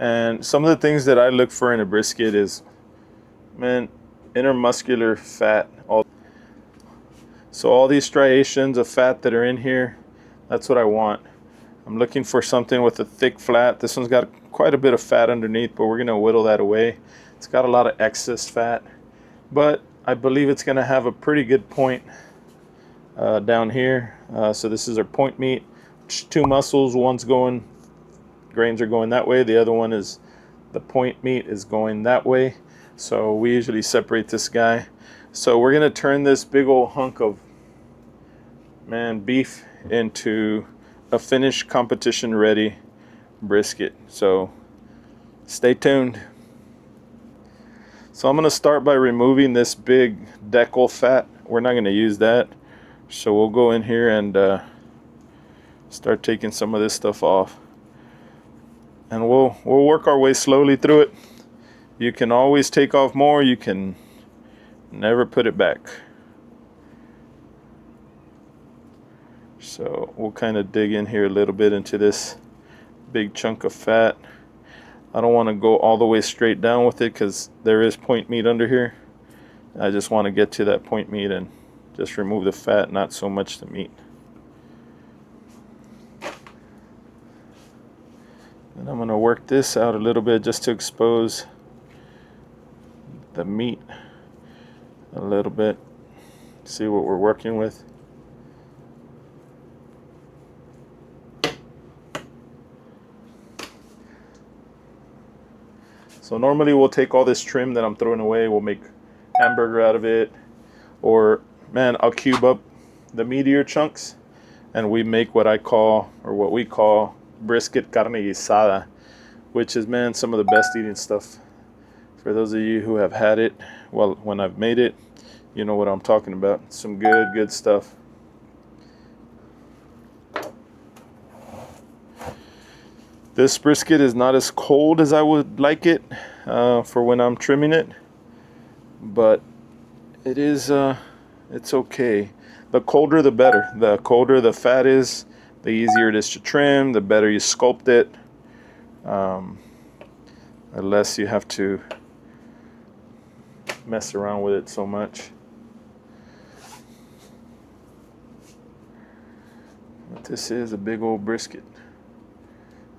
And some of the things that I look for in a brisket is, man, intermuscular fat. So all these striations of fat that are in here, that's what I want. I'm looking for something with a thick flat. This one's got quite a bit of fat underneath, but we're gonna whittle that away. It's got a lot of excess fat, but I believe it's gonna have a pretty good point down here. So this is our point meat. Two muscles, one's going, grains are going that way. The other one is, the point meat is going that way. So we usually separate this guy. So we're gonna turn this big old hunk of, man, beef into a finished competition ready brisket. So stay tuned. So I'm gonna start by removing this big decal fat. We're not gonna use that. So we'll go in here and start taking some of this stuff off. And we'll work our way slowly through it. You can always take off more, you can never put it back. So we'll kind of dig in here a little bit into this big chunk of fat. I don't want to go all the way straight down with it because there is point meat under here. I just want to get to that point meat and just remove the fat, not so much the meat. And I'm going to work this out a little bit just to expose the meat a little bit. See what we're working with. So normally we'll take all this trim that I'm throwing away, we'll make hamburger out of it, or, man, I'll cube up the meatier chunks and we make what I call, or what we call, brisket carne guisada, which is, man, some of the best eating stuff. For those of you who have had it, well, when I've made it, you know what I'm talking about. Some good stuff. This brisket is not as cold as I would like it for when I'm trimming it, but it is, it's okay. The colder the better. The colder the fat is, the easier it is to trim, the better you sculpt it. The less you have to mess around with it so much. But this is a big old brisket.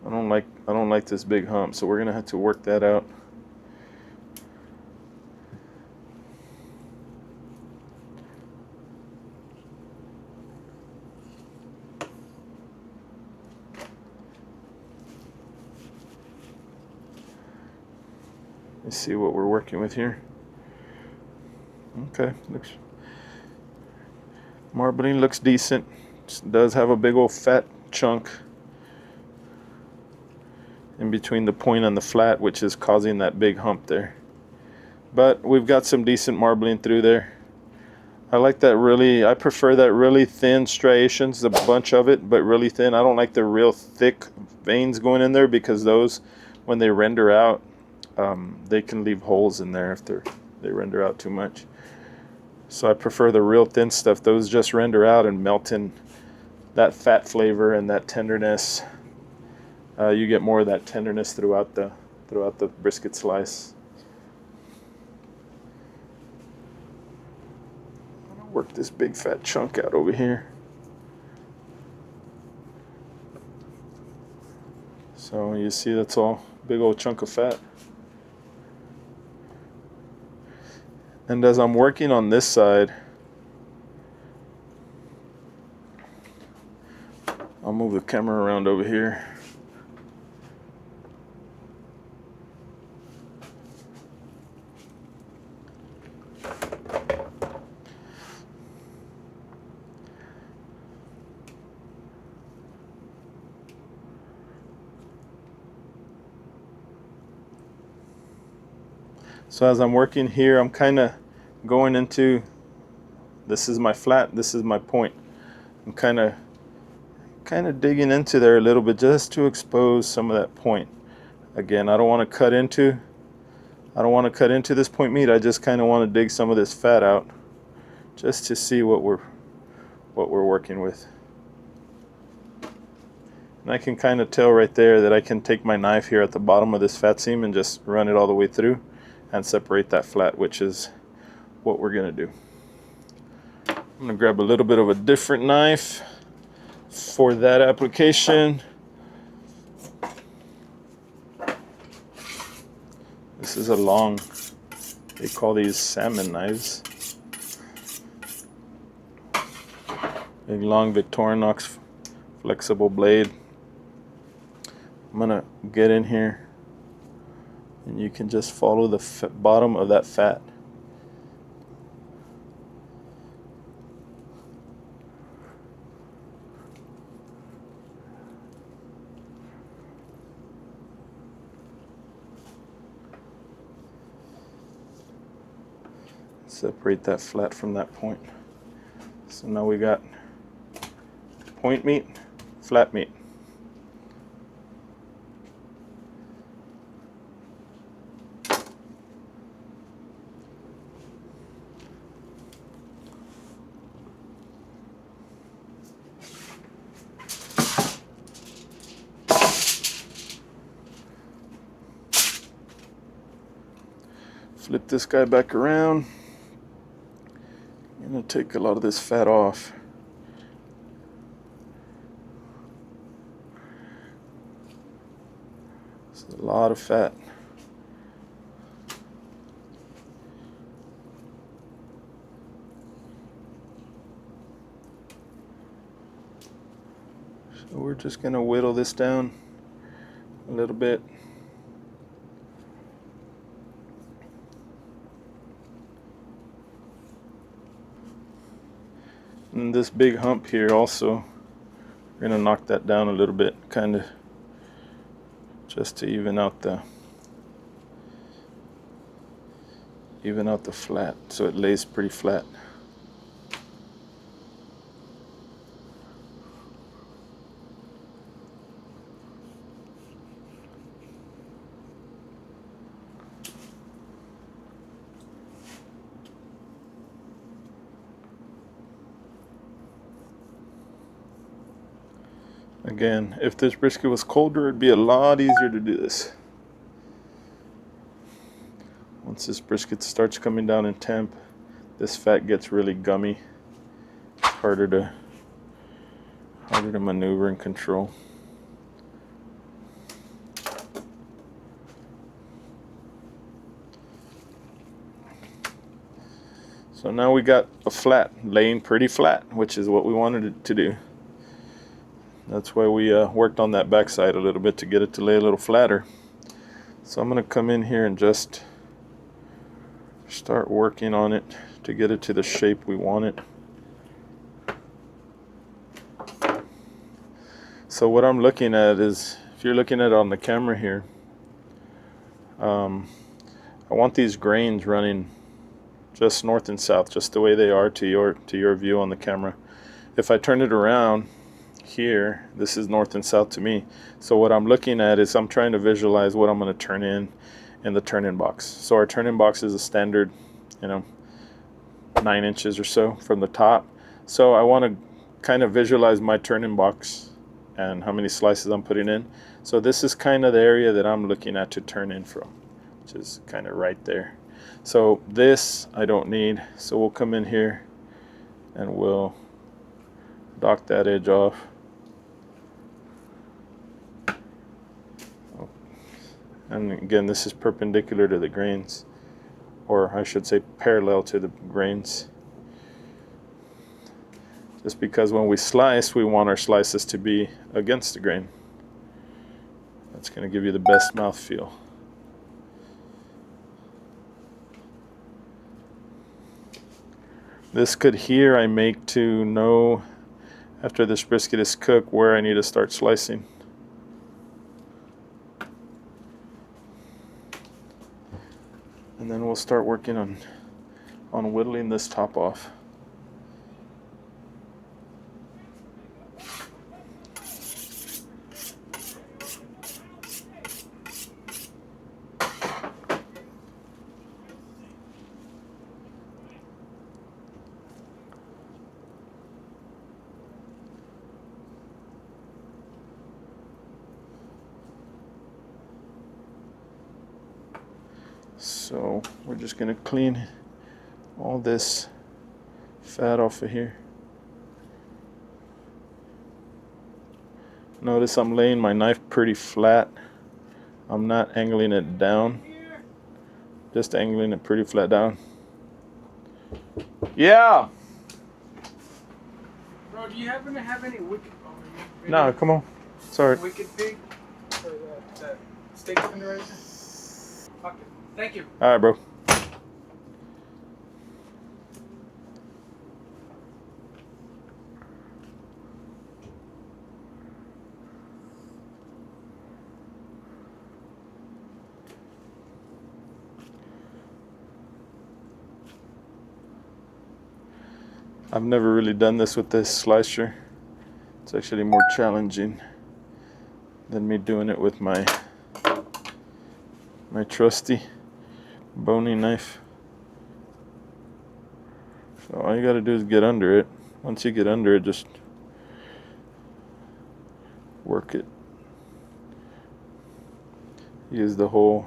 I don't like this big hump, so we're gonna have to work that out. Let's see what we're working with here. Okay, marbling looks decent. It does have a big old fat chunk in between the point and the flat, which is causing that big hump there. But we've got some decent marbling through there. I like that really, I prefer that really thin striations, a bunch of it, but really thin. I don't like the real thick veins going in there because those, when they render out, they can leave holes in there if they render out too much. So I prefer the real thin stuff. Those just render out and melt in that fat flavor and that tenderness. You get more of that tenderness throughout the brisket slice. I'm gonna work this big fat chunk out over here. So you see that's all big old chunk of fat. And as I'm working on this side, I'll move the camera around over here. So as I'm working here, I'm kind of going into, this is my flat, this is my point. I'm kind of digging into there a little bit just to expose some of that point. Again, I don't want to cut into this point meat. I just kind of want to dig some of this fat out just to see what we're working with. And I can kind of tell right there that I can take my knife here at the bottom of this fat seam and just run it all the way through and separate that flat, which is what we're gonna do. I'm gonna grab a little bit of a different knife for that application. This is a long, they call these salmon knives. Big long Victorinox flexible blade. I'm gonna get in here and you can just follow the bottom of that fat. Separate that flat from that point. So now we got point meat, flat meat. Flip this guy back around. I'm going to take a lot of this fat off. It's a lot of fat. So we're just going to whittle this down a little bit. And this big hump here also, we're going to knock that down a little bit, kind of just to even out the flat, so it lays pretty flat. Again, if this brisket was colder, it'd be a lot easier to do this. Once this brisket starts coming down in temp, this fat gets really gummy. It's harder to maneuver and control. So now we got a flat, laying pretty flat, which is what we wanted it to do. That's why we worked on that backside a little bit, to get it to lay a little flatter. So I'm going to come in here and just start working on it to get it to the shape we want it. So what I'm looking at is, if you're looking at it on the camera here, I want these grains running just north and south, just the way they are to your view on the camera. If I turn it around here, this is north and south to me. So what I'm looking at is I'm trying to visualize what I'm going to turn in the turn-in box. So our turn-in box is a standard, 9 inches or so from the top. So I want to kind of visualize my turn-in box and how many slices I'm putting in. So this is kind of the area that I'm looking at to turn in from, which is kind of right there. So this I don't need, so we'll come in here and we'll dock that edge off. And again, this is perpendicular to the grains, or I should say parallel to the grains. Just because when we slice, we want our slices to be against the grain. That's going to give you the best mouthfeel. This cut here I make to know, after this brisket is cooked, where I need to start slicing. And then we'll start working on whittling this top off. So we're just gonna clean all this fat off of here. Notice I'm laying my knife pretty flat. I'm not angling it down, just angling it pretty flat down. Yeah. Bro, do you happen to have any wicked? No, come on. Sorry. Wicked pig or that steak tenderizer? Fuck it. Thank you. All right, bro. I've never really done this with this slicer. It's actually more challenging than me doing it with my trusty boning knife. So all you gotta do is get under it. Once you get under it, just work it. Use the whole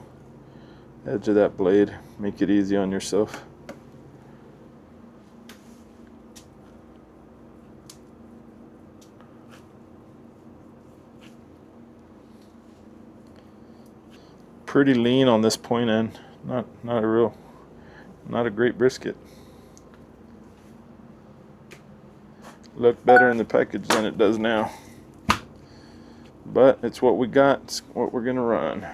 edge of that blade. Make it easy on yourself. Pretty lean on this point end. Not a great brisket. Looked better in the package than it does now. But it's what we got. It's what we're gonna run.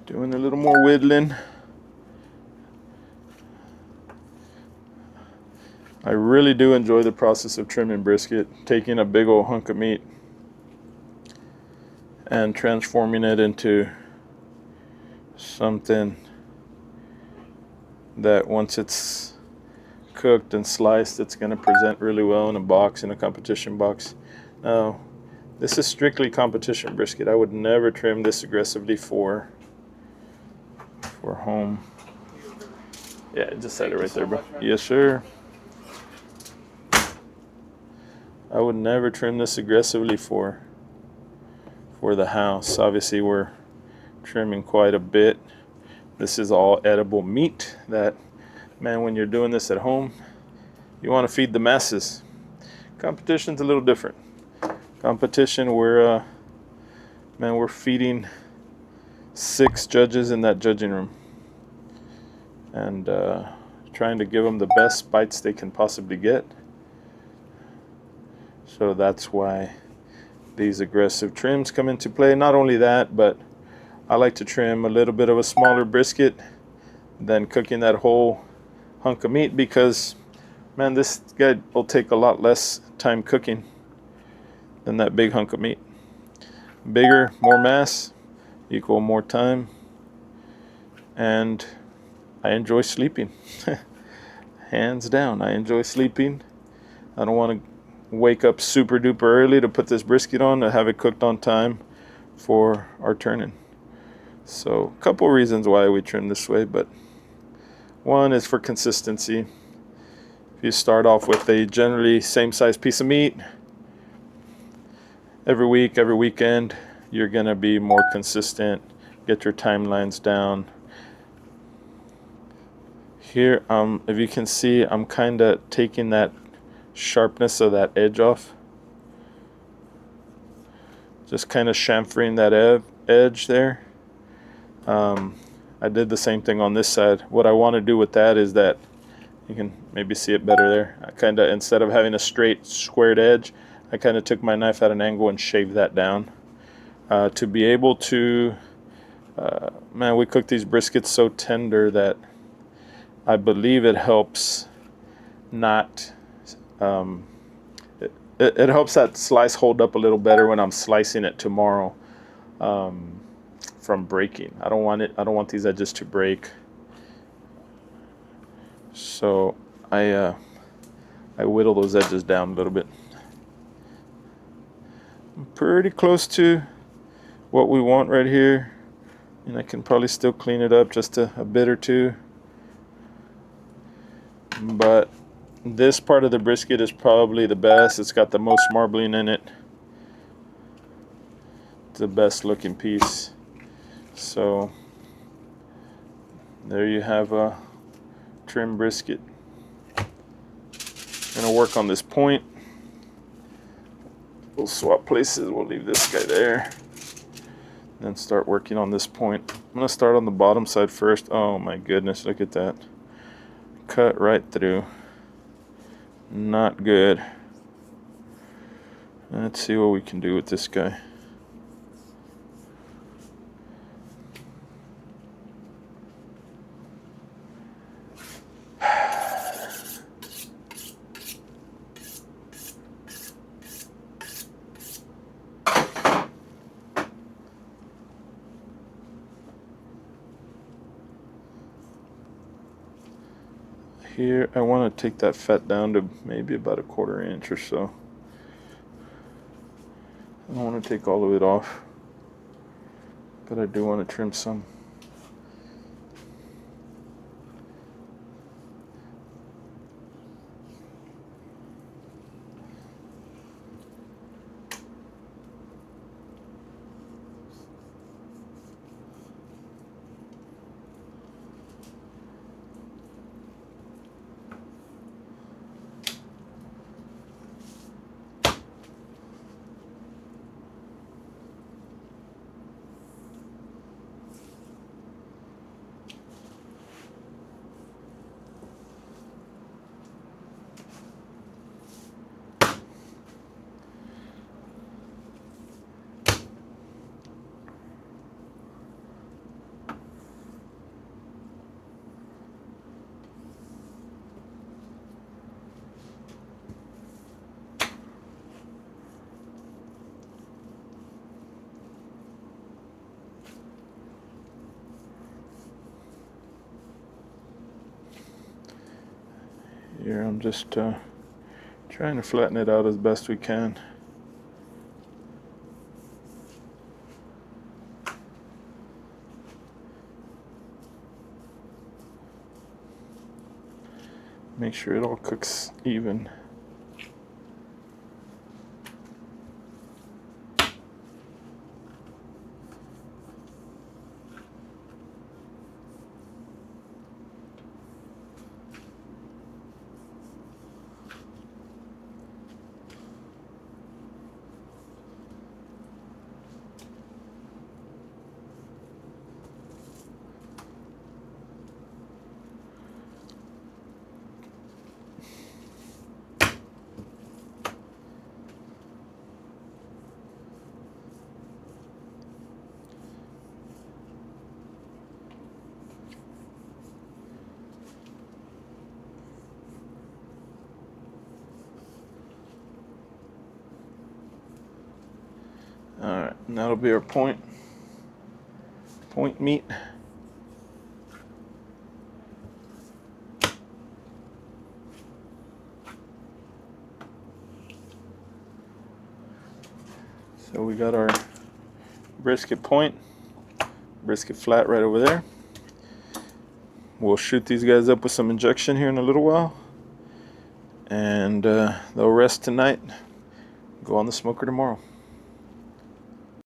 Doing a little more whittling. I really do enjoy the process of trimming brisket, taking a big old hunk of meat and transforming it into something that once it's cooked and sliced, it's going to present really well in a box, in a competition box. Now, this is strictly competition brisket. I would never trim this aggressively for home. Yeah, just set it right there, bro. Yes, sir. I would never trim this aggressively for the house. Obviously, we're trimming quite a bit. This is all edible meat that, man, when you're doing this at home, you want to feed the masses. Competition's a little different. Competition, we're feeding 6 judges in that judging room and trying to give them the best bites they can possibly get. So that's why these aggressive trims come into play. Not only that, but I like to trim a little bit of a smaller brisket than cooking that whole hunk of meat because, man, this guy will take a lot less time cooking than that big hunk of meat. Bigger, more mass, equal more time, and I enjoy sleeping. Hands down, I enjoy sleeping. I don't want to wake up super duper early to put this brisket on to have it cooked on time for our turn-in. So a couple reasons why we trim this way, but one is for consistency. If you start off with a generally same size piece of meat every week, every weekend, you're gonna be more consistent, get your timelines down. Here, if you can see, I'm kind of taking that sharpness of that edge off. Just kind of chamfering that edge there. I did the same thing on this side. What I want to do with that is that you can maybe see it better there. I kind of, instead of having a straight squared edge, I kind of took my knife at an angle and shaved that down to be able to, man, we cook these briskets so tender that I believe it helps not, it helps that slice hold up a little better when I'm slicing it tomorrow. from breaking. I don't want it. I don't want these edges to break. So I whittle those edges down a little bit. I'm pretty close to what we want right here, and I can probably still clean it up just a bit or two. But this part of the brisket is probably the best. It's got the most marbling in it. It's the best looking piece. So there you have a trim brisket. I'm gonna work on this point. We'll swap places. We'll leave this guy there. Then start working on this point. I'm gonna start on the bottom side first. Oh my goodness, look at that. Cut right through. Not good. Let's see what we can do with this guy. Here, I want to take that fat down to maybe about a 1/4 inch or so. I don't want to take all of it off, but I do want to trim some. Here, I'm just trying to flatten it out as best we can. Make sure it all cooks even. Alright, and that'll be our point meat. So we got our brisket point, brisket flat right over there. We'll shoot these guys up with some injection here in a little while, and they'll rest tonight, go on the smoker tomorrow.